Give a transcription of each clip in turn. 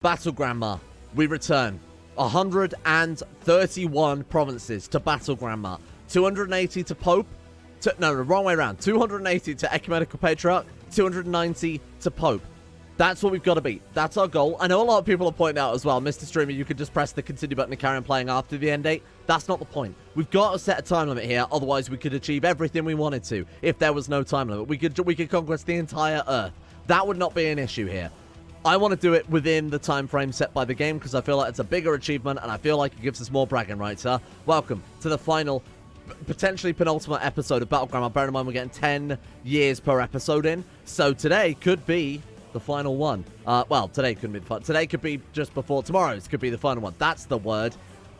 Battle Grandma, we return. 131 provinces to Battle Grandma. 280 to Pope. No, wrong way around. 280 to Ecumenical Patriarch. 290 to Pope. That's what we've got to beat. That's our goal. I know a lot of people are pointing out as well, Mr. Streamer, you could just press the continue button and carry on playing after the end date. That's not the point. We've got to set a time limit here, otherwise we could achieve everything we wanted to if there was no time limit. We could conquest the entire Earth. That would not be an issue here. I want to do it within the time frame set by the game because I feel like it's a bigger achievement and I feel like it gives us more bragging rights, huh? Welcome to the final, potentially penultimate episode of Battle Grandma. Bear in mind we're getting 10 years per episode in, so today could be the final one. Well, today couldn't be the final. Today could be just before tomorrow's could be the final one. That's the word.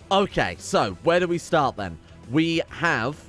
Okay, so where do we start then? We have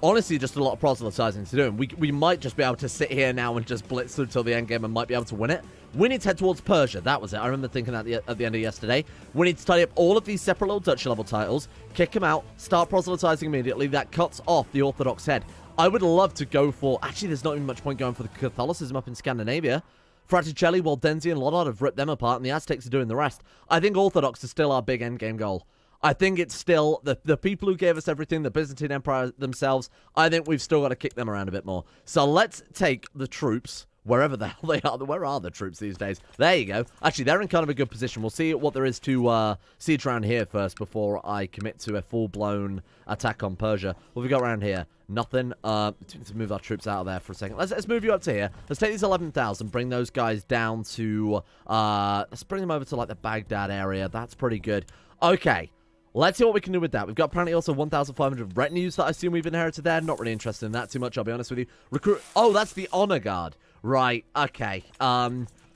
honestly just a lot of proselytizing to do. And we might just be able to sit here now and just blitz through till the end game and might be able to win it. We need to head towards Persia. That was it. I remember thinking that at the end of yesterday. We need to study up all of these separate little duchy level titles, kick them out, start proselytizing immediately. That cuts off the Orthodox head. I would love to go for... Actually, there's not even much point going for the Catholicism up in Scandinavia. Fraticelli, Waldensi, and Lodard have ripped them apart, and the Aztecs are doing the rest. I think Orthodox is still our big endgame goal. I think it's still the people who gave us everything, the Byzantine Empire themselves. I think we've still got to kick them around a bit more. So let's take the troops... wherever the hell they are. Where are the troops these days? There you go. Actually, they're in kind of a good position. We'll see what there is to siege around here first before I commit to a full-blown attack on Persia. What have we got around here? Nothing. Let's move our troops out of there for a second. Let's move you up to here. Let's take these 11,000, bring those guys down to... let's bring them over to, like, the Baghdad area. That's pretty good. Okay. Let's see what we can do with that. We've got apparently also 1,500 retinues that I assume we've inherited there. Not really interested in that too much, I'll be honest with you. Recruit... Oh, that's the honor guard. Right, okay.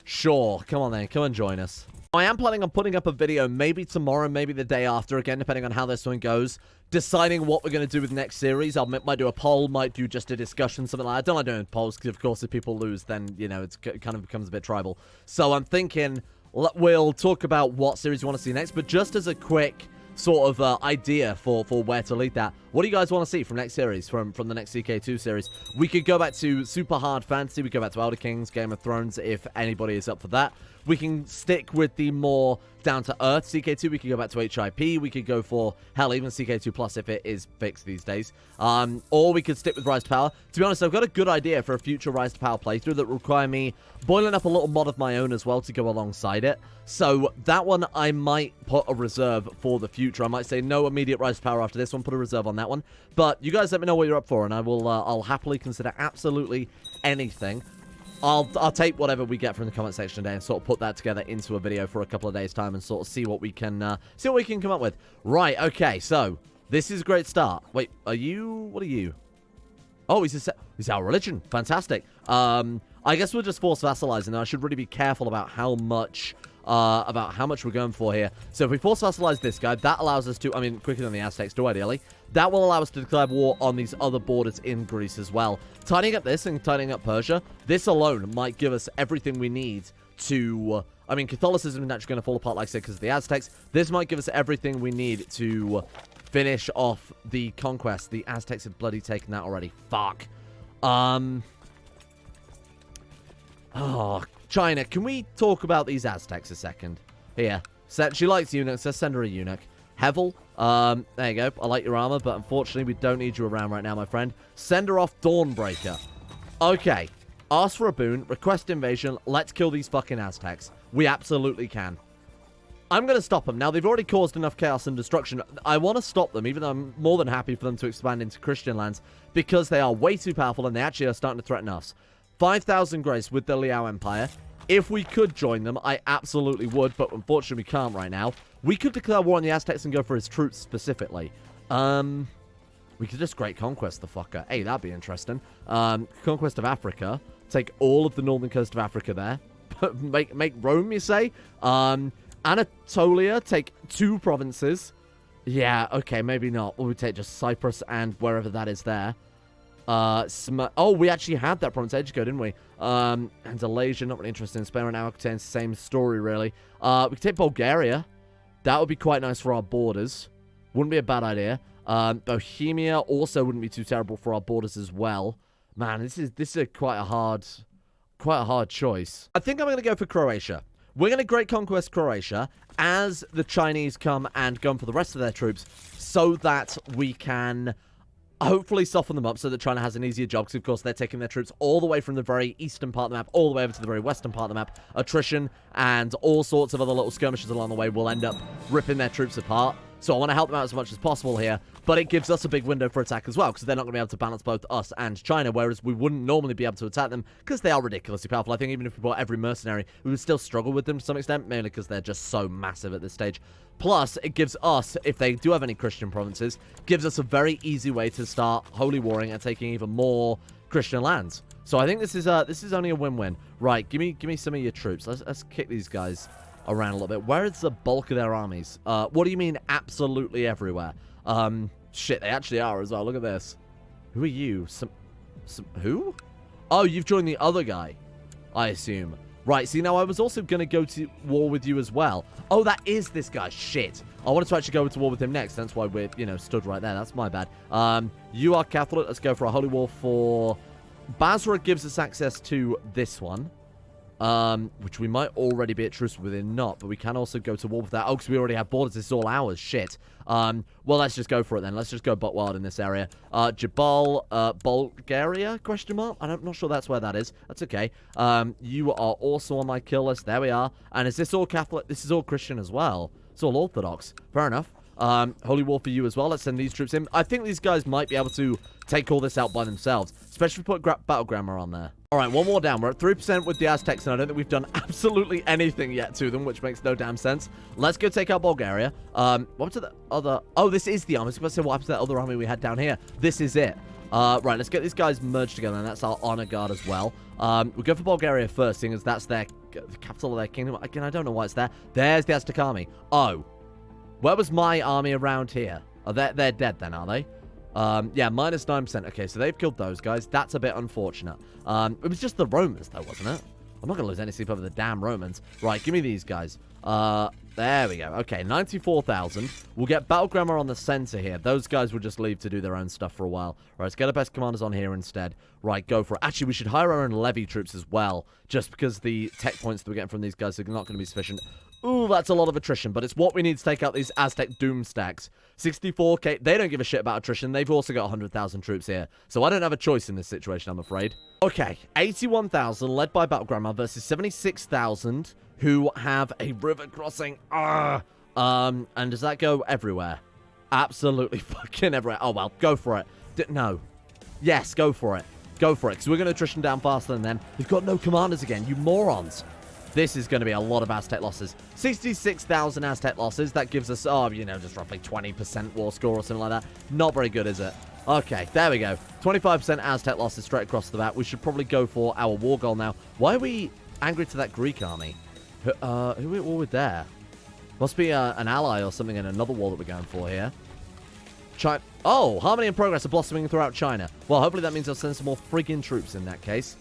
Sure. Come on then. Come and join us. I am planning on putting up a video maybe tomorrow, maybe the day after, again, depending on how this one goes. Deciding what we're going to do with the next series. I might do a poll, might do just a discussion, something like that. I don't like doing polls because, of course, if people lose, then, you know, it kind of becomes a bit tribal. So I'm thinking we'll talk about what series we want to see next, but just as a quick... sort of idea for where to lead that. What do you guys want to see from next series, from the next CK2 series? We could go back to super hard fantasy. We could go back to Elder Kings, Game of Thrones, if anybody is up for that. We can stick with the more down-to-earth CK2. We could go back to HIP. We could go for, hell, even CK2 Plus if it is fixed these days. Or we could stick with Rise to Power. To be honest, I've got a good idea for a future Rise to Power playthrough that will require me boiling up a little mod of my own as well to go alongside it. So that one, I might put a reserve for the future. I might say no immediate Rise to Power after this one, put a reserve on that one. But you guys let me know what you're up for, and I will, I'll happily consider absolutely anything. I'll take whatever we get from the comment section today and sort of put that together into a video for a couple of days' time and sort of see what we can come up with. Right, okay, so this is a great start. Wait, what are you? Oh, he's our religion. Fantastic. I guess we're just force vassalizing now. I should really be careful about how much we're going for here. So if we force vassalize this guy, that allows us to, I mean, quicker than the Aztecs do ideally, that will allow us to declare war on these other borders in Greece as well. Tidying up this and tidying up Persia, this alone might give us everything we need to, I mean, Catholicism is naturally going to fall apart, like I said, because of the Aztecs. This might give us everything we need to finish off the conquest. The Aztecs have bloody taken that already. Fuck. Oh, China, can we talk about these Aztecs a second? Here. She likes eunuchs. Let's send her a eunuch. Hevel, there you go. I like your armor, but unfortunately, we don't need you around right now, my friend. Send her off Dawnbreaker. Okay. Ask for a boon. Request invasion. Let's kill these fucking Aztecs. We absolutely can. I'm going to stop them. Now, they've already caused enough chaos and destruction. I want to stop them, even though I'm more than happy for them to expand into Christian lands, because they are way too powerful and they actually are starting to threaten us. 5,000 grace with the Liao Empire. If we could join them, I absolutely would, but unfortunately we can't right now. We could declare war on the Aztecs and go for his troops specifically. We could just Great Conquest the fucker. Hey, that'd be interesting. Conquest of Africa. Take all of the northern coast of Africa there. make Rome, you say? Anatolia, take 2 provinces. Yeah, okay, maybe not. Or we take just Cyprus and wherever that is there. Oh, we actually had that province Edgecode, didn't we? And Alasia, not really interested in Spain right now. Contains the same story, really. We could take Bulgaria. That would be quite nice for our borders. Wouldn't be a bad idea. Bohemia also wouldn't be too terrible for our borders as well. Man, this is quite a hard choice. I think I'm going to go for Croatia. we're going to Great Conquest Croatia as the Chinese come and gun for the rest of their troops so that we can hopefully soften them up so that China has an easier job, because of course they're taking their troops all the way from the very eastern part of the map all the way over to the very western part of the map. Attrition and all sorts of other little skirmishes along the way will end up ripping their troops apart. So I want to help them out as much as possible here, but it gives us a big window for attack as well, because they're not going to be able to balance both us and China, whereas we wouldn't normally be able to attack them because they are ridiculously powerful. I think even if we brought every mercenary, we would still struggle with them to some extent, mainly because they're just so massive at this stage. Plus, it gives us, if they do have any Christian provinces, gives us a very easy way to start holy warring and taking even more Christian lands. So I think this is only a win-win. Right, give me some of your troops. Let's kick these guys around a little bit. Where is the bulk of their armies? What do you mean absolutely everywhere? Shit, they actually are as well. Look at this. Who are you? Who? Oh, you've joined the other guy, I assume. Right, see, now I was also going to go to war with you as well. Oh, that is this guy. Shit. I wanted to actually go to war with him next. That's why we're, stood right there. That's my bad. You are Catholic. Let's go for a holy war for... Basra gives us access to this one. Which we might already be at truce with, not, but we can also go to war with that. Oh, because we already have borders. This is all ours. Shit. Well, let's just go for it then. Let's just go butt wild in this area. Jabal, Bulgaria, question mark? I'm not sure that's where that is. That's okay. You are also on my kill list. There we are. And is this all Catholic? This is all Christian as well. It's all Orthodox. Fair enough. Holy war for you as well. Let's send these troops in. I think these guys might be able to take all this out by themselves, especially if we put battle grammar on there. All right, one more down. We're at 3% with the Aztecs, and I don't think we've done absolutely anything yet to them, which makes no damn sense. Let's go take out Bulgaria. What happened to the other... Oh, this is the army. I was about to say, what happened to that other army we had down here? This is it. Right, let's get these guys merged together, and that's our honor guard as well. We'll go for Bulgaria first, seeing as that's the capital of their kingdom. Again, I don't know why it's there. There's the Aztec army. Oh. Where was my army around here? Oh, they're dead then, are they? Yeah, minus 9%. Okay, so they've killed those guys. That's a bit unfortunate. It was just the Romans, though, wasn't it? I'm not going to lose any sleep over the damn Romans. Right, give me these guys. There we go. Okay, 94,000. We'll get battle grammar on the center here. Those guys will just leave to do their own stuff for a while. Right, let's get our best commanders on here instead. Right, go for it. Actually, we should hire our own levy troops as well, just because the tech points that we're getting from these guys are not going to be sufficient. Ooh, that's a lot of attrition, but it's what we need to take out these Aztec doomstacks. 64k. They don't give a shit about attrition. They've also got 100,000 troops here. So I don't have a choice in this situation, I'm afraid. Okay, 81,000 led by Battle Grammar versus 76,000 who have a river crossing. And does that go everywhere? Absolutely fucking everywhere. Oh, well, go for it. No. Yes, go for it. Go for it, because we're going to attrition down faster than them. We've got no commanders again, you morons. This is going to be a lot of Aztec losses. 66,000 Aztec losses. That gives us, just roughly 20% war score or something like that. Not very good, is it? Okay, there we go. 25% Aztec losses straight across the bat. We should probably go for our war goal now. Why are we angry to that Greek army? Who are we at war with there? Must be an ally or something in another war that we're going for here. China. Oh, harmony and progress are blossoming throughout China. Well, hopefully that means I'll send some more friggin' troops in that case.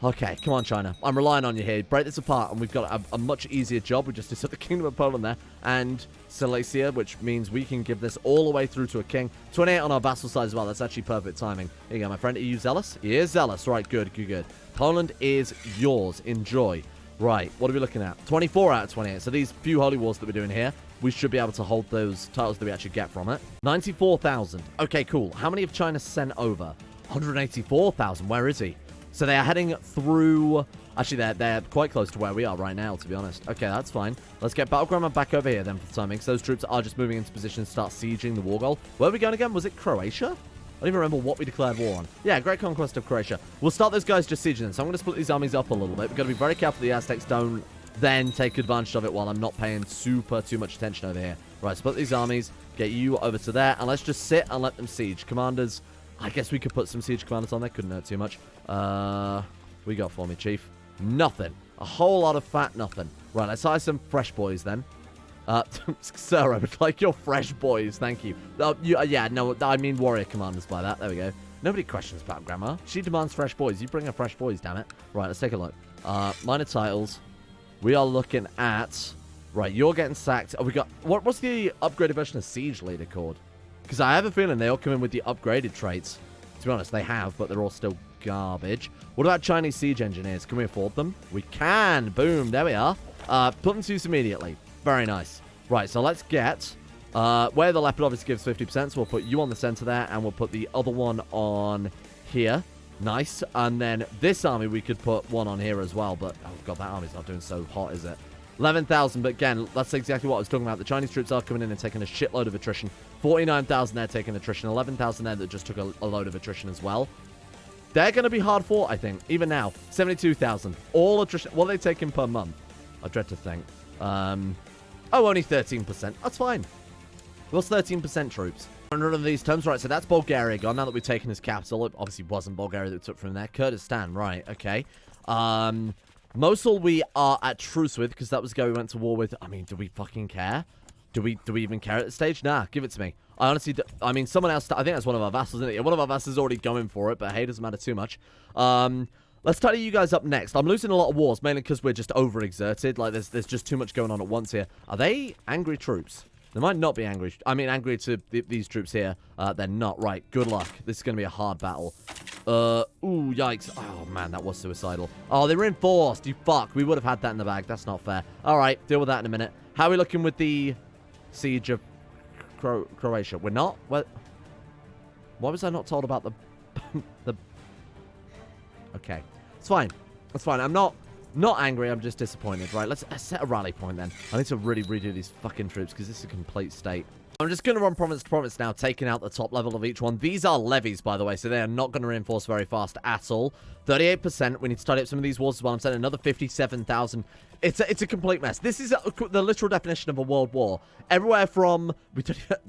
Okay, come on, China. I'm relying on you here. Break this apart, and we've got a much easier job. We just took the Kingdom of Poland there, and Silesia, which means we can give this all the way through to a king. 28 on our vassal side as well. That's actually perfect timing. Here you go, my friend. Are you zealous? He is zealous. Right, good, good, good. Poland is yours. Enjoy. Right, what are we looking at? 24 out of 28. So these few holy wars that we're doing here, we should be able to hold those titles that we actually get from it. 94,000. Okay, cool. How many have China sent over? 184,000. Where is he? So they are heading through... Actually, they're quite close to where we are right now, to be honest. Okay, that's fine. Let's get Battle Grammar back over here then for the timing. So those troops are just moving into position to start sieging the war goal. Where are we going again? Was it Croatia? I don't even remember what we declared war on. Yeah, Great Conquest of Croatia. We'll start those guys just sieging them. So I'm going to split these armies up a little bit. We've got to be very careful the Aztecs don't then take advantage of it while I'm not paying too much attention over here. Right, split these armies. Get you over to there. And let's just sit and let them siege. Commanders... I guess we could put some siege commanders on there. Couldn't hurt too much. We got for me, Chief? Nothing. A whole lot of fat nothing. Right, let's hire some fresh boys then. Sir, I would like your fresh boys. Thank you. Yeah, no, I mean warrior commanders by that. There we go. Nobody questions about Grandma. She demands fresh boys. You bring her fresh boys, damn it. Right, let's take a look. Minor titles. We are looking at... Right, you're getting sacked. Oh, we got... What's the upgraded version of Siege Leader called? Because I have a feeling they all come in with the upgraded traits. To be honest, they have, but they're all still garbage. What about Chinese siege engineers? Can we afford them? We can. Boom. There we are. Put them to use immediately. Very nice. Right, so let's get... where the leopard obviously gives 50%, so we'll put you on the center there, and we'll put the other one on here. Nice. And then this army, we could put one on here as well, but... Oh, God, that army's not doing so hot, is it? 11,000, but again, that's exactly what I was talking about. The Chinese troops are coming in and taking a shitload of attrition. 49,000 there taking attrition. 11,000 there that just took a load of attrition as well. They're going to be hard fought, I think. Even now, 72,000. All attrition. What are they taking per month? I dread to think. Oh, only 13%. That's fine. What's 13% troops? Under of these terms, right, so that's Bulgaria gone. Now that we've taken his capital, it obviously wasn't Bulgaria that we took from there. Kurdistan, right, okay. Mosul we are at truce with, because that was the guy we went to war with. I mean, do we fucking care? Do we even care at this stage? Nah, give it to me. I honestly, I mean, someone else, I think that's one of our vassals, isn't it? Yeah, one of our vassals is already going for it, but hey, doesn't matter too much. Let's tidy you guys up next. I'm losing a lot of wars, mainly because we're just overexerted. Like, there's just too much going on at once here. Are they angry troops? They might not be angry. I mean, angry to these troops here. They're not. Right, good luck. This is going to be a hard battle. Ooh, yikes. Oh, man, that was suicidal. Oh, they reinforced. You fuck. We would have had that in the bag. That's not fair. All right, deal with that in a minute. How are we looking with the siege of Croatia? We're not? What? Why was I not told about the... Okay. It's fine. It's fine. I'm not angry, I'm just disappointed. Right, let's set a rally point then. I need to really redo these fucking troops because this is a complete state. I'm just going to run province to province now, taking out the top level of each one. These are levies, by the way, so they are not going to reinforce very fast at all. 38%. We need to tidy up some of these wars as well. I'm saying another 57,000. It's a complete mess. This is the literal definition of a world war. Everywhere from...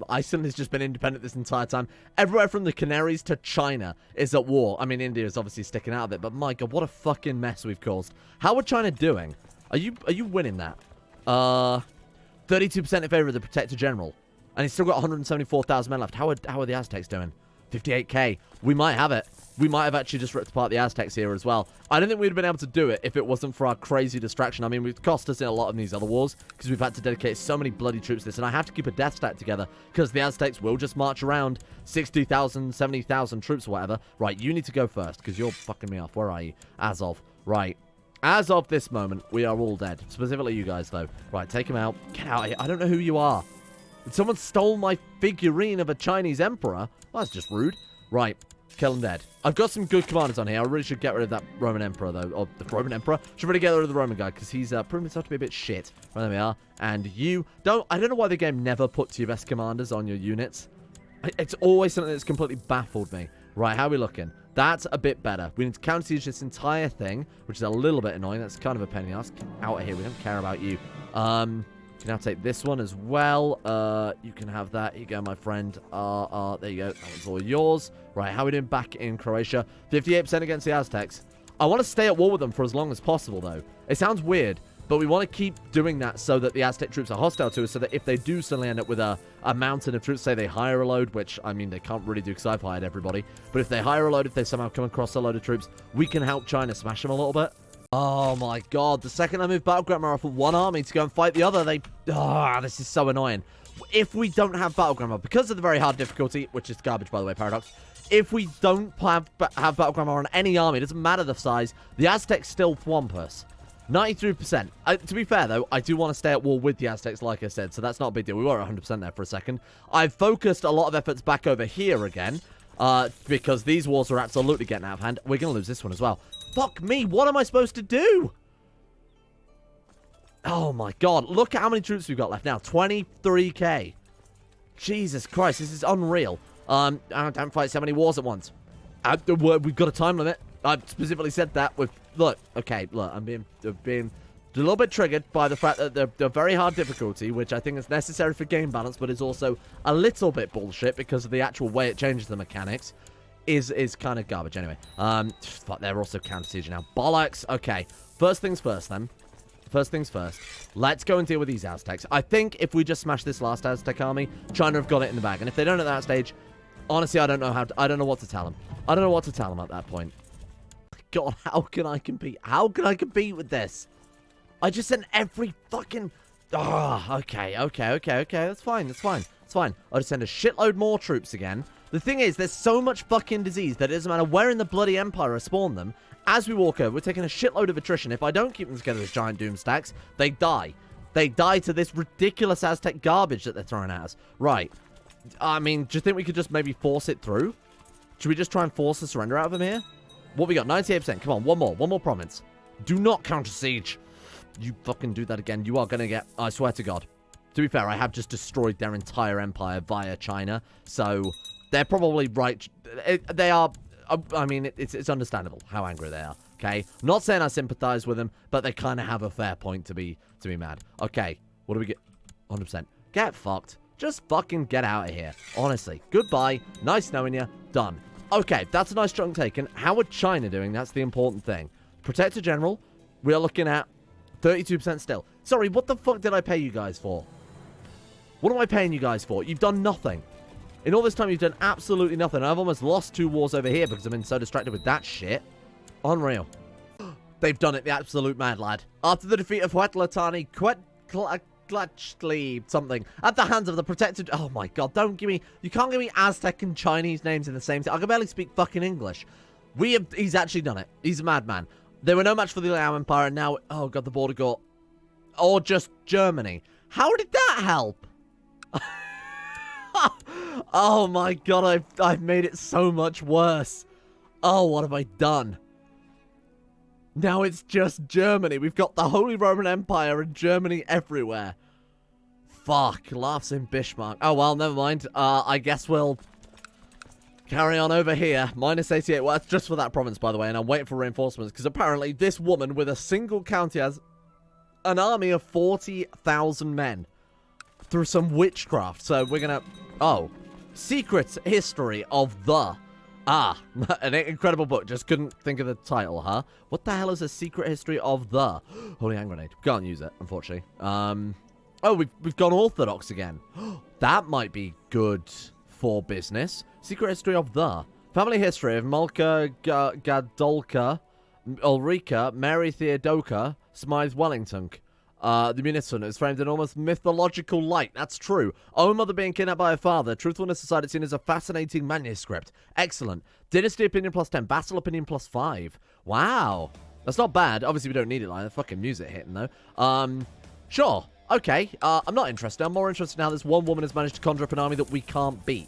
Iceland has just been independent this entire time. Everywhere from the Canaries to China is at war. I mean, India is obviously sticking out of it, but my God, what a fucking mess we've caused. How are China doing? Are you winning that? 32% in favor of the Protector General. And he's still got 174,000 men left. How are the Aztecs doing? 58k. We might have it. We might have actually just ripped apart the Aztecs here as well. I don't think we'd have been able to do it if it wasn't for our crazy distraction. I mean, we've cost us in a lot of these other wars because we've had to dedicate so many bloody troops to this. And I have to keep a death stack together because the Aztecs will just march around 60,000, 70,000 troops or whatever. Right, you need to go first because you're fucking me off. Where are you? As of. Right. As of this moment, we are all dead. Specifically you guys, though. Right, take him out. Get out of here. I don't know who you are. Someone stole my figurine of a Chinese emperor. Well, that's just rude. Right. Kill him dead. I've got some good commanders on here. I really should get rid of that Roman emperor, though. Or the Roman emperor. Should really get rid of the Roman guy, because he's proven himself to be a bit shit. Right, there we are. And you don't... I don't know why the game never puts your best commanders on your units. It's always something that's completely baffled me. Right, how are we looking? That's a bit better. We need to counter-siege this entire thing, which is a little bit annoying. That's kind of a pain in the ass. Get out of here. We don't care about you. You can now take this one as well. You can have that. Here you go, my friend. There you go. That one's all yours. Right, how are we doing back in Croatia? 58% against the Aztecs. I want to stay at war with them for as long as possible, though. It sounds weird, but we want to keep doing that so that the Aztec troops are hostile to us, so that if they do suddenly end up with a mountain of troops, say they hire a load, which, I mean, they can't really do because I've hired everybody, but if they hire a load, if they somehow come across a load of troops, we can help China smash them a little bit. Oh my God, the second I move Battleground off of one army to go and fight the other, this is so annoying. If we don't have Battleground because of the very hard difficulty, which is garbage, by the way, Paradox, if we don't have Battleground on any army, it doesn't matter the size, the Aztecs still thwomp us. 93%. To be fair, though, I do want to stay at war with the Aztecs, like I said, so that's not a big deal. We were at 100% there for a second. I've focused a lot of efforts back over here again, because these wars are absolutely getting out of hand. We're going to lose this one as well. Fuck me, what am I supposed to do? Oh my God, look at how many troops we've got left now. 23k. Jesus Christ, this is unreal. Don't fight so many wars at once. We've got a time limit. I've specifically said that with... Look, I'm being a little bit triggered by the fact that they're very hard difficulty, which I think is necessary for game balance, but is also a little bit bullshit because of the actual way it changes the mechanics. Is kind of garbage anyway. Fuck, they're also counter-siege now. Bollocks. Okay, first things first then. First things first. Let's go and deal with these Aztecs. I think if we just smash this last Aztec army, China have got it in the bag. And if they don't at that stage, honestly, I don't know what to tell them. I don't know what to tell them at that point. God, how can I compete? How can I compete with this? I just sent every fucking Okay. That's fine. I'll just send a shitload more troops again. The thing is, there's so much fucking disease that it doesn't matter where in the bloody Empire I spawn them. As we walk over, we're taking a shitload of attrition. If I don't keep them together as giant doomstacks, they die. They die to this ridiculous Aztec garbage that they're throwing at us. Right. I mean, do you think we could just maybe force it through? Should we just try and force the surrender out of them here? What we got? 98%. Come on, one more province. Do not counter siege. You fucking do that again. You are going to get... I swear to God. To be fair, I have just destroyed their entire empire via China. So, they're probably right. They are... I mean, it's understandable how angry they are. Okay? Not saying I sympathize with them, but they kind of have a fair point to be mad. Okay. What do we get? 100%. Get fucked. Just fucking get out of here. Honestly. Goodbye. Nice knowing you. Done. Okay, that's a nice chunk taken. How are China doing? That's the important thing. Protector General, we are looking at 32% still. Sorry, what the fuck did I pay you guys for? What am I paying you guys for? You've done nothing. In all this time, you've done absolutely nothing. I've almost lost 2 wars over here because I've been so distracted with that shit. Unreal. They've done it, the absolute mad lad. After the defeat of Huatlatani, something at the hands of the protected... Oh my god, don't give me... You can't give me Aztec and Chinese names in the same... I can barely speak fucking English. He's actually done it. He's a madman. They were no match for the Liao Empire, and now... Oh god, the border got... Or just Germany. How did that help? Oh my god, I've made it so much worse. Oh, what have I done? Now it's just Germany. We've got the Holy Roman Empire and Germany everywhere. Fuck. Laughs in Bismarck. Oh, well, never mind. I guess we'll carry on over here. Minus 88. Well, that's just for that province, by the way. And I'm waiting for reinforcements. Because apparently this woman with a single county has an army of 40,000 men. Through some witchcraft. So we're going to... Oh. Secret History of the... an incredible book. Just couldn't think of the title, huh? What the hell is a secret history of the... Holy hand grenade. Can't use it, unfortunately. Oh, we've gone Orthodox again. That might be good for business. Secret history of the... Family history of Malka Gadolka, Ulrika, Mary Theodoka, Smythe Wellington. The munition is framed in almost mythological light. That's true. Own mother being kidnapped by her father. Truthfulness society seen as a fascinating manuscript. Excellent. Dynasty opinion plus 10. Vassal opinion plus 5. Wow. That's not bad. Obviously, we don't need it like the fucking music hitting, though. Sure. Okay. I'm not interested. I'm more interested in how this one woman has managed to conjure up an army that we can't beat.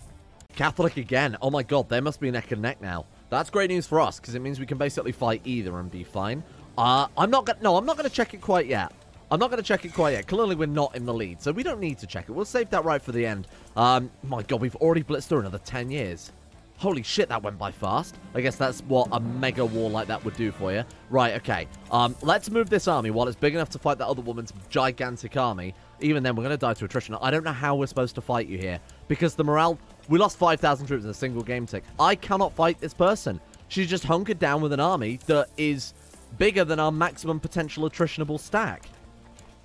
Catholic again. Oh my god. They must be neck and neck now. That's great news for us, because it means we can basically fight either and be fine. I'm not gonna check it quite yet. I'm not going to check it quite yet. Clearly, we're not in the lead, so we don't need to check it. We'll save that right for the end. My god, we've already blitzed through another 10 years. Holy shit, that went by fast. I guess that's what a mega war like that would do for you. Right, okay. Let's move this army while it's big enough to fight that other woman's gigantic army. Even then, we're going to die to attrition. I don't know how we're supposed to fight you here, because the morale... We lost 5,000 troops in a single game tick. I cannot fight this person. She's just hunkered down with an army that is bigger than our maximum potential attritionable stack.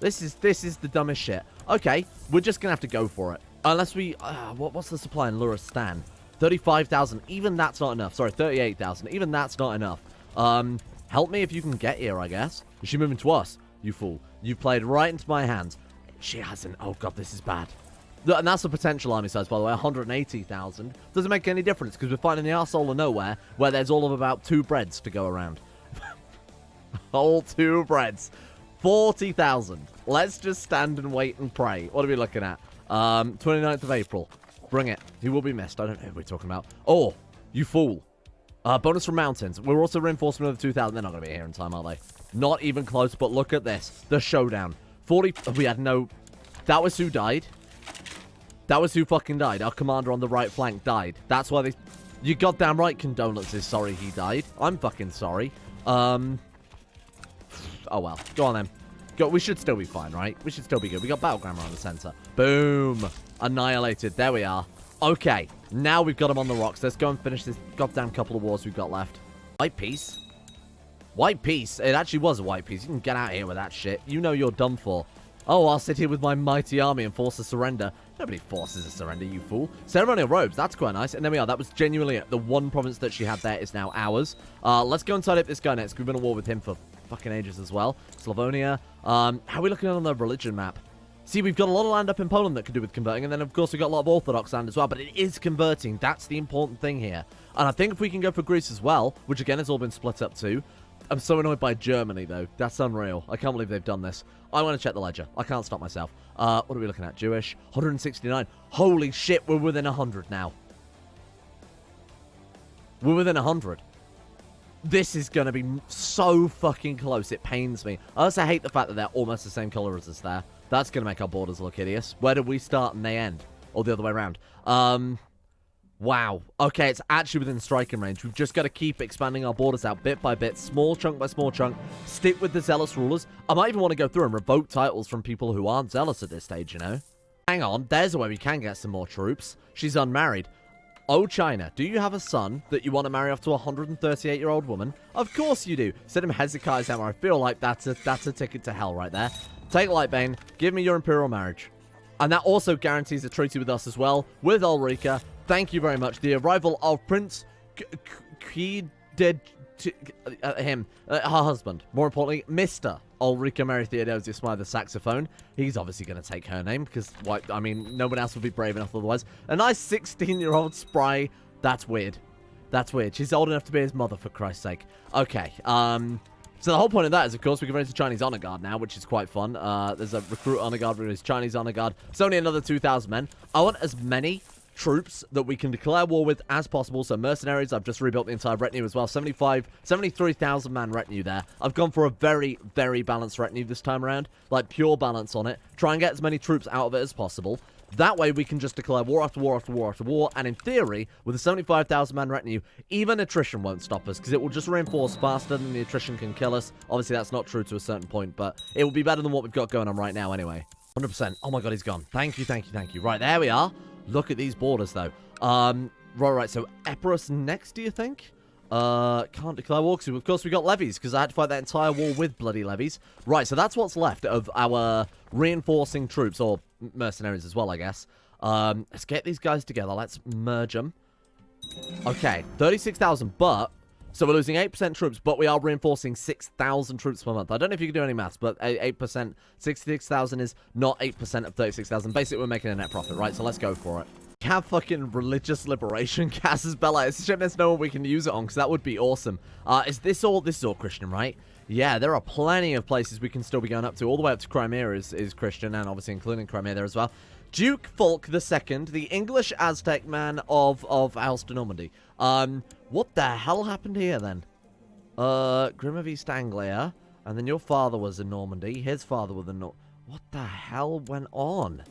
This is the dumbest shit. Okay, we're just going to have to go for it. Unless we... what's the supply in Luristan? 35,000. Even that's not enough. Sorry, 38,000. Even that's not enough. Help me if you can get here, I guess. Is she moving to us? You fool. You played right into my hands. She hasn't. Oh, God, this is bad. And that's the potential army size, by the way. 180,000. Doesn't make any difference, because we're fighting the arsehole of nowhere, where there's all of about 2 breads to go around. All 2 breads. 40,000. Let's just stand and wait and pray. What are we looking at? 29th of April. Bring it. He will be missed. I don't know who we're talking about. Oh, you fool. Bonus from mountains. We're also reinforcement of the 2,000. They're not going to be here in time, are they? Not even close, but look at this. The showdown. 40... We had no... That was who died. That was who fucking died. Our commander on the right flank died. That's why they... You goddamn right, condolences. Sorry he died. I'm fucking sorry. Oh, well. Go on, then. Go. We should still be fine, right? We should still be good. We got Battleground on the center. Boom. Annihilated. There we are. Okay. Now we've got them on the rocks. Let's go and finish this goddamn couple of wars we've got left. White peace. White peace. It actually was a white peace. You can get out of here with that shit. You know you're done for. Oh, I'll sit here with my mighty army and force a surrender. Nobody forces a surrender, you fool. Ceremonial robes. That's quite nice. And there we are. That was genuinely it. The one province that she had there is now ours. Let's go and tie up this guy next. We've been at war with him for fucking ages as well. Slavonia. How are we looking on the religion map? See, we've got a lot of land up in Poland that could do with converting, and then, of course, we've got a lot of Orthodox land as well, but it is converting. That's the important thing here. And I think if we can go for Greece as well, which, again, has all been split up too. I'm so annoyed by Germany, though. That's unreal. I can't believe they've done this. I want to check the ledger. I can't stop myself. What are we looking at? Jewish. 169. Holy shit, we're within 100 now. We're within 100. This is going to be so fucking close. It pains me. I also hate the fact that they're almost the same color as us there. That's going to make our borders look hideous. Where did we start and they end? Or the other way around. Wow. Okay, it's actually within striking range. We've just got to keep expanding our borders out bit by bit, small chunk by small chunk. Stick with the zealous rulers. I might even want to go through and revoke titles from people who aren't zealous at this stage, you know? Hang on. There's a way we can get some more troops. She's unmarried. Oh, China, do you have a son that you want to marry off to a 138-year-old woman? Of course you do. Send him Hezekiah's hammer. I feel like that's a ticket to hell right there. Take Lightbane. Give me your imperial marriage. And that also guarantees a treaty with us as well, with Ulrika. Thank you very much. The arrival of Prince her husband. More importantly, Mr. Ulrika Mary Theodosius Smythe, the saxophone. He's obviously going to take her name because, I mean, no one else would be brave enough otherwise. A nice 16-year-old spry. That's weird. That's weird. She's old enough to be his mother, for Christ's sake. Okay. So the whole point of that is, of course, we can raise the Chinese honor guard now, which is quite fun. There's a recruit honor guard, there's Chinese honor guard. It's only another 2,000 men. I want as many troops that we can declare war with as possible. So mercenaries, I've just rebuilt the entire retinue as well. 73,000 man retinue there. I've gone for a very, very balanced retinue this time around. Like pure balance on it. Try and get as many troops out of it as possible. That way we can just declare war after war after war after war. And in theory, with a 75,000 man retinue, even attrition won't stop us because it will just reinforce faster than the attrition can kill us. Obviously, that's not true to a certain point, but it will be better than what we've got going on right now anyway. 100%. Oh my god, he's gone. Thank you, thank you, thank you. Right, there we are. Look at these borders, though. Right, so Epirus next, do you think? Can't declare war, because of course we got levies, because I had to fight that entire war with bloody levies. Right, so that's what's left of our reinforcing troops, or mercenaries as well, I guess. Let's get these guys together. Let's merge them. Okay, 36,000, but... So we're losing 8% troops, but we are reinforcing 6,000 troops per month. I don't know if you can do any maths, but 8%, 66,000 is not 8% of 36,000. Basically, we're making a net profit, right? So let's go for it. We have fucking religious liberation, Casus Belli. It's a shame there's no one we can use it on, because that would be awesome. Is this all Christian, right? Yeah, there are plenty of places we can still be going up to. All the way up to Crimea is Christian, and obviously including Crimea there as well. Duke Fulk II, the English Aztec man of House de Normandy. What the hell happened here, then? Grim of East Anglia, and then your father was in Normandy. His father was in What the hell went on?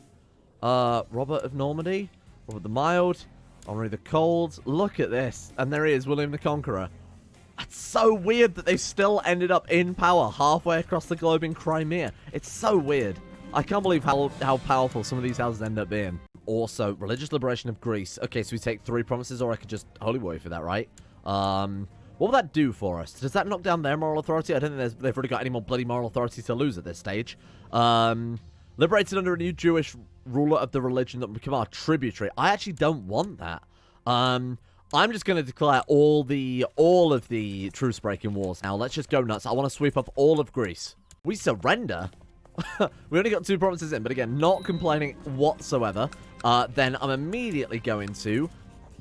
Robert of Normandy, Robert the Mild, Henry the Cold. Look at this. And there he is, William the Conqueror. That's so weird that they still ended up in power halfway across the globe in Crimea. It's so weird. I can't believe how powerful some of these houses end up being. Also, religious liberation of Greece. Okay, so we take 3 provinces, or I could just holy warrior for that, right? What will that do for us? Does that knock down their moral authority? I don't think they've really got any more bloody moral authority to lose at this stage. Liberated under a new Jewish ruler of the religion that will become our tributary. I actually don't want that. I'm just going to declare all of the truce-breaking wars now. Let's just go nuts. I want to sweep up all of Greece. We surrender? We only got 2 provinces in, but again, not complaining whatsoever. Then I'm immediately going to,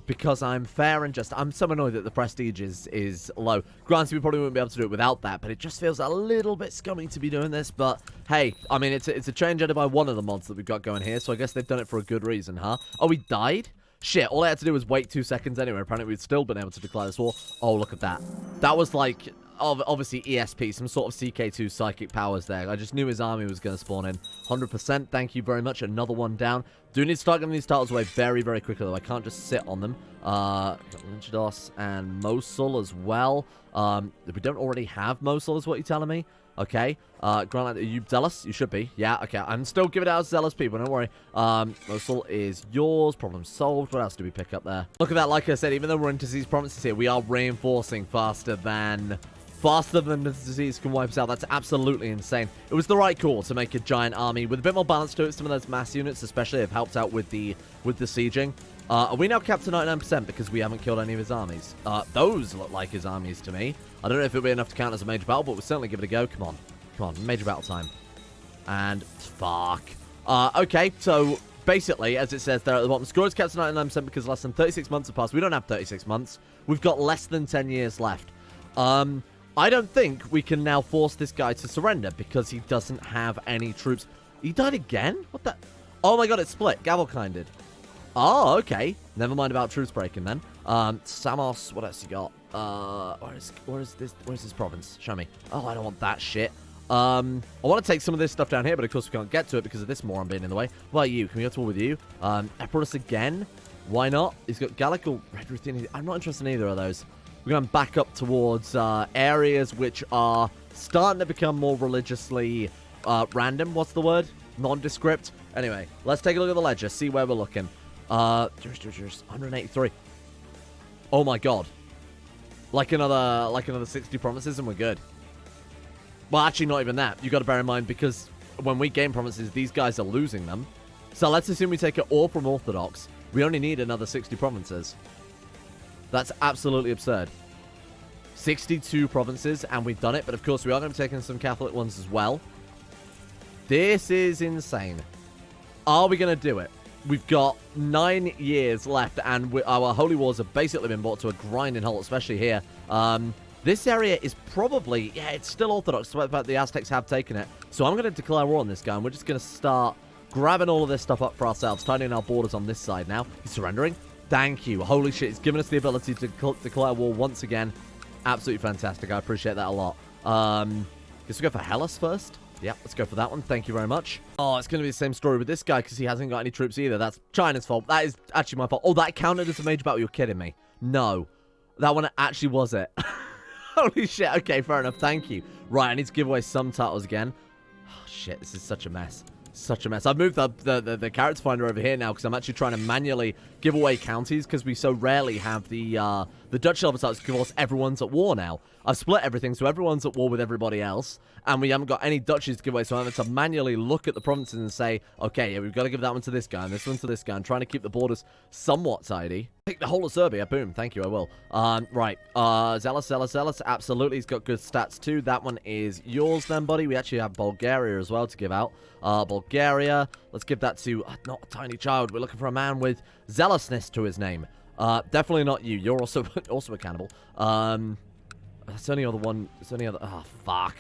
because I'm fair and just, I'm so annoyed that the prestige is low. Granted, we probably wouldn't be able to do it without that, but it just feels a little bit scummy to be doing this. But hey, I mean, it's a change added by one of the mods that we've got going here, so I guess they've done it for a good reason, huh? Oh, he died? Shit, all I had to do was wait 2 seconds anyway. Apparently, we'd still been able to declare this war. Oh, look at that. That was like... obviously ESP, some sort of CK2 psychic powers there. I just knew his army was going to spawn in. 100%, thank you very much. Another one down. Do need to start getting these titles away very, very quickly, though. I can't just sit on them. Got Lynchados and Mosul as well. We don't already have Mosul, is what you're telling me? Okay. Grant, are you zealous? You should be. Yeah, okay. I'm still giving it out to zealous people, don't worry. Mosul is yours. Problem solved. What else do we pick up there? Look at that. Like I said, even though we're into these provinces here, we are reinforcing faster than the disease can wipe us out. That's absolutely insane. It was the right call to make a giant army with a bit more balance to it. Some of those mass units especially have helped out with the sieging. Are we now capped to 99% because we haven't killed any of his armies? Those look like his armies to me. I don't know if it'll be enough to count as a major battle, but we'll certainly give it a go. Come on. Come on. Major battle time. And fuck. Okay, so basically, as it says there at the bottom, score is kept to 99% because less than 36 months have passed. We don't have 36 months. We've got less than 10 years left. I don't think we can now force this guy to surrender because he doesn't have any troops. He died again? What the? Oh my god, it's split. Gavelkind did. Oh, okay. Never mind about truce breaking then. Samos, what else you got? Where's this province? Show me. Oh, I don't want that shit. I want to take some of this stuff down here, but of course we can't get to it because of this moron being in the way. What about you? Can we go to war with you? Epirus again? Why not? He's got Gallic or Red Ruthenian. I'm not interested in either of those. We're going to back up towards areas which are starting to become more religiously random. What's the word? Nondescript. Anyway, let's take a look at the ledger, see where we're looking. 183. Oh my god. Like another 60 provinces and we're good. Well, actually, not even that. You got to bear in mind, because when we gain provinces, these guys are losing them. So let's assume we take it all from Orthodox. We only need another 60 provinces. That's absolutely absurd. 62 provinces, and we've done it. But of course, we are going to be taking some Catholic ones as well. This is insane. Are we going to do it? We've got 9 years left, and our holy wars have basically been brought to a grinding halt, especially here. This area is probably, yeah, it's still Orthodox, despite the fact the Aztecs have taken it. So I'm going to declare war on this guy, and we're just going to start grabbing all of this stuff up for ourselves, tidying our borders on this side now. He's surrendering. Thank you. Holy shit, it's given us the ability to declare war once again. Absolutely fantastic. I appreciate that a lot. Guess we go for Hellas first. Yeah, let's go for that one. Thank you very much. Oh, it's going to be the same story with this guy because he hasn't got any troops either. That's China's fault. That is actually my fault. Oh, that counted as a major battle. You're kidding me. No. That one actually was it. Holy shit. Okay, fair enough. Thank you. Right, I need to give away some titles again. Oh, shit. This is such a mess. Such a mess. I've moved the character finder over here now because I'm actually trying to manually give away counties because we so rarely have the Dutch level titles because everyone's at war now. I've split everything so everyone's at war with everybody else, and we haven't got any duchies to give away, so I'm having to manually look at the provinces and say, okay, yeah, we've got to give that one to this guy and this one to this guy. I'm trying to keep the borders somewhat tidy. Take the whole of Serbia. Boom. Thank you. I will. Right. Zealous. Absolutely. He's got good stats too. That one is yours then, buddy. We actually have Bulgaria as well to give out. Bulgaria. Let's give that to not a tiny child. We're looking for a man with zealousness to his name. Definitely not you. You're also a cannibal. That's the only other one. It's the only other. Oh, fuck.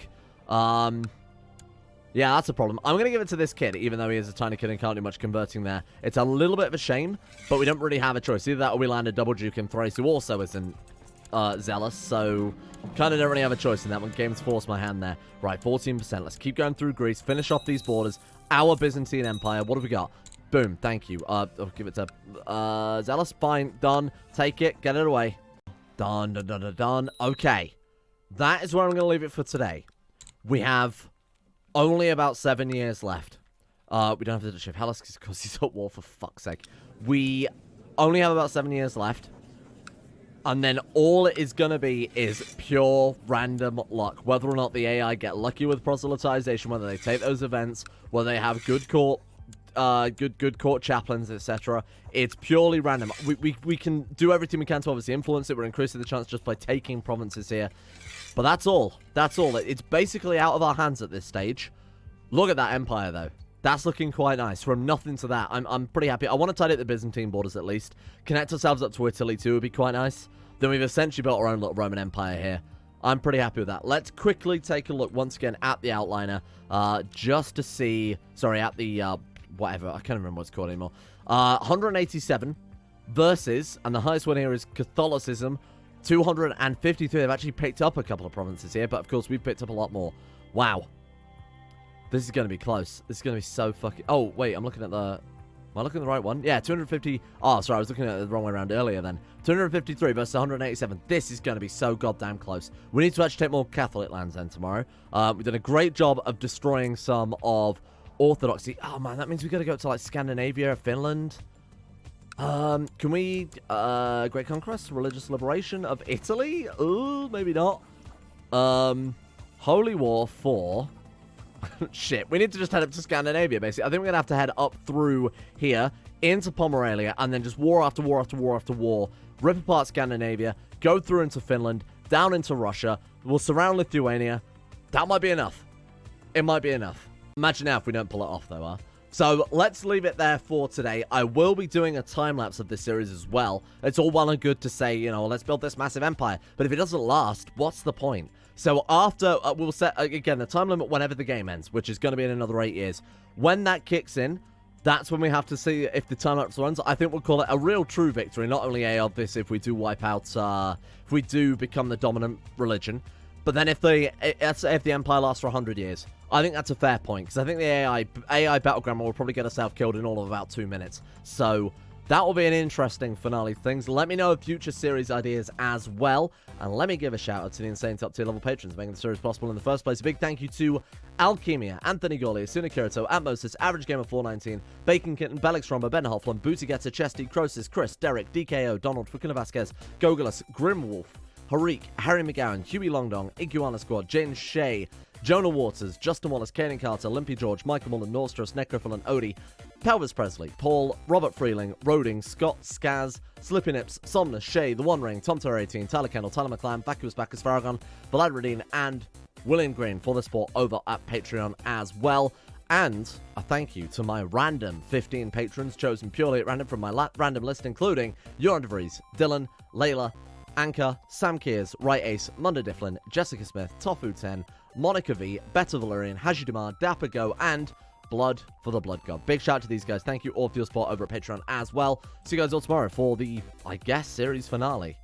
Yeah, that's a problem. I'm going to give it to this kid, even though he is a tiny kid and can't do much converting there. It's a little bit of a shame, but we don't really have a choice. Either that or we land a double duke in Thrace, who also isn't zealous, so kind of don't really have a choice in that one. Game's forced my hand there. Right, 14%. Let's keep going through Greece, finish off these borders. Our Byzantine Empire. What have we got? Boom, thank you. I'll give it to zealous. Fine, done. Take it, get it away. Done. Okay. That is where I'm going to leave it for today. We have only about 7 years left. We don't have the Duchy of Hellas because he's at war, for fuck's sake. We only have about 7 years left. And then all it is going to be is pure random luck. Whether or not the AI get lucky with proselytization, whether they take those events, whether they have good court chaplains, etc. It's purely random. We can do everything we can to obviously influence it. We're increasing the chance just by taking provinces here. But that's all. That's all. It's basically out of our hands at this stage. Look at that empire, though. That's looking quite nice. From nothing to that, I'm pretty happy. I want to tidy up the Byzantine borders at least. Connect ourselves up to Italy too would be quite nice. Then we've essentially built our own little Roman Empire here. I'm pretty happy with that. Let's quickly take a look once again at the outliner. Just to see... Sorry, at the... whatever. I can't remember what it's called anymore. 187 versus, and the highest one here is Catholicism. 253. They've actually picked up a couple of provinces here, but of course we've picked up a lot more. Wow. This is going to be close. This is going to be so fucking... Oh, wait, I'm looking at the... Am I looking at the right one? Yeah, 250... Oh, sorry, I was looking at it the wrong way around earlier then. 253 versus 187. This is going to be so goddamn close. We need to actually take more Catholic lands then tomorrow. We've done a great job of destroying some of Orthodoxy. Oh, man, that means we've got to go to, like, Scandinavia, Finland... can we, Great Conquest, Religious Liberation of Italy? Ooh, maybe not. Holy War for... Shit, we need to just head up to Scandinavia, basically. I think we're going to have to head up through here, into Pomerania, and then just war after war after war after war. Rip apart Scandinavia, go through into Finland, down into Russia. We'll surround Lithuania. That might be enough. It might be enough. Imagine now if we don't pull it off, though, So let's leave it there for today. I will be doing a time-lapse of this series as well. It's all well and good to say, you know, let's build this massive empire. But if it doesn't last, what's the point? So after, we'll set, again, the time limit whenever the game ends, which is going to be in another 8 years. When that kicks in, that's when we have to see if the time-lapse runs. I think we'll call it a real true victory. Not only obviously if we do wipe out, if we do become the dominant religion, but then if the empire lasts for 100 years. I think that's a fair point, because I think the AI battleground will probably get herself killed in all of about 2 minutes. So that will be an interesting finale things. Let me know of future series ideas as well. And let me give a shout out to the insane top tier level patrons making the series possible in the first place. A big thank you to Alchemia, Anthony Goli, Asuna Kirito, Atmosis, Average Gamer 419, Bacon Kitten, Belix Rombo, Ben Hoffland, Booty Getter, Chesty, Crosis, Chris, Derek, DKO, Donald, Fukuna Vasquez, Gogolus, Grimwolf, Harik, Harry McGowan, Huey Longdong, Iguana Squad, Jane Shea, Jonah Waters, Justin Wallace, Kaden Carter, Limpy George, Michael Mullen, Norstros, Necrophil and Odie, Pelvis Presley, Paul, Robert Freeling, Roding, Scott, Skaz, Slippy Nips, Somnus, Shay, The One Ring, Tom Terror 18, Tyler Kendall, Tyler McClam, Vacuous Bacchus, Farragon, Valad Radine, and William Green for the support over at Patreon as well. And a thank you to my random 15 patrons chosen purely at random from my random list, including Joran DeVries, Dylan, Layla, Anchor, Sam Kears, Right Ace, Munda Difflin, Jessica Smith, Tofu10, Monica V, Better Valerian, Hajidumar, Dapper Go, and Blood for the Blood God. Big shout out to these guys. Thank you all for your support over at Patreon as well. See you guys all tomorrow for the, I guess, series finale.